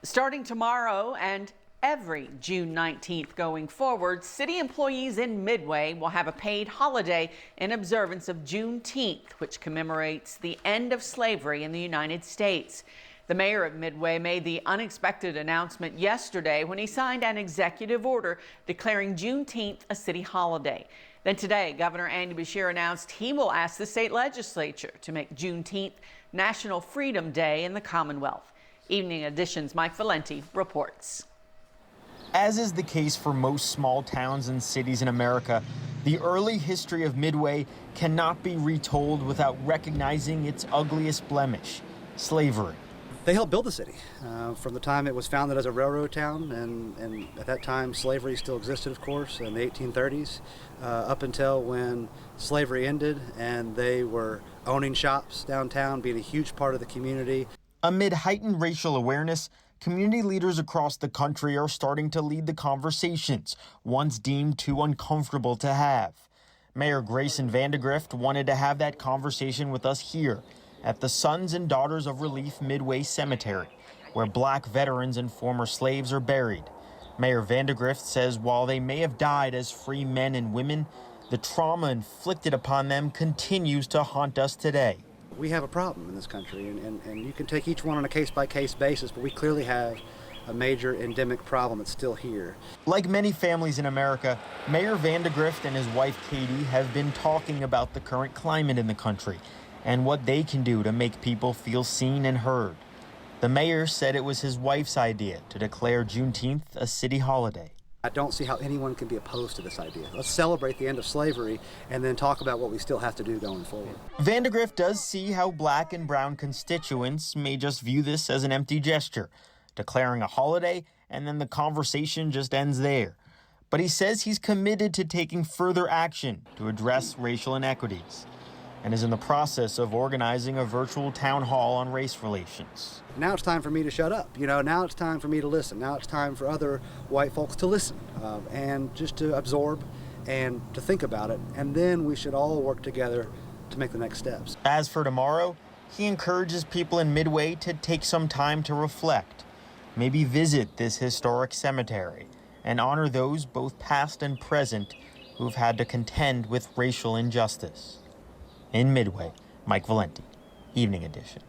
Starting tomorrow and every June 19th going forward, city employees in Midway will have a paid holiday in observance of Juneteenth, which commemorates the end of slavery in the United States. The mayor of Midway made the unexpected announcement yesterday when he signed an executive order declaring Juneteenth a city holiday. Then today, Governor Andy Beshear announced he will ask the state legislature to make Juneteenth National Freedom Day in the Commonwealth. Evening Edition's Mike Valenti reports. As is the case for most small towns and cities in America, the early history of Midway cannot be retold without recognizing its ugliest blemish, slavery. They helped build the city from the time it was founded as a railroad town, and at that time slavery still existed, of course, in the 1830s, up until when slavery ended and they were owning shops downtown, being a huge part of the community. Amid heightened racial awareness, community leaders across the country are starting to lead the conversations once deemed too uncomfortable to have. Mayor Grayson Vandegrift wanted to have that conversation with us here at the Sons and Daughters of Relief Midway Cemetery, where black veterans and former slaves are buried. Mayor Vandegrift says while they may have died as free men and women, the trauma inflicted upon them continues to haunt us today. We have a problem in this country, and you can take each one on a case-by-case basis, but we clearly have a major endemic problem that's still here. Like many families in America, Mayor Vandegrift and his wife Katie have been talking about the current climate in the country and what they can do to make people feel seen and heard. The mayor said it was his wife's idea to declare Juneteenth a city holiday. I don't see how anyone can be opposed to this idea. Let's celebrate the end of slavery and then talk about what we still have to do going forward. Vandegrift does see how black and brown constituents may just view this as an empty gesture, declaring a holiday and then the conversation just ends there. But he says he's committed to taking further action to address racial inequities and is in the process of organizing a virtual town hall on race relations. Now it's time for me to shut up. Now it's time for me to listen. Now it's time for other white folks to listen and just to absorb and to think about it. And then we should all work together to make the next steps. As for tomorrow, he encourages people in Midway to take some time to reflect, maybe visit this historic cemetery and honor those both past and present who've had to contend with racial injustice. In Midway, Mike Valenti, Evening Edition.